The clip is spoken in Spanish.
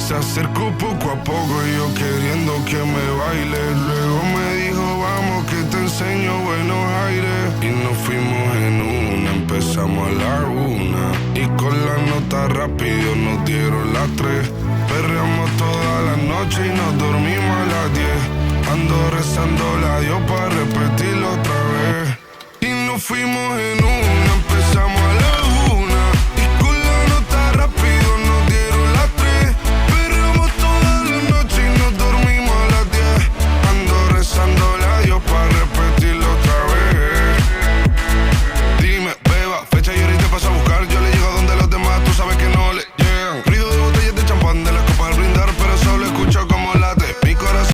Se acercó poco a poco y yo queriendo que me baile. Luego me dijo, vamos que te enseño buenos aires. Y nos fuimos en una, empezamos a la 1. Y con la nota rápido nos dieron las 3. Perreamos toda la noche y nos dormimos a las 10. Ando rezando a Dios para repetirlo otra vez. Y nos fuimos en una.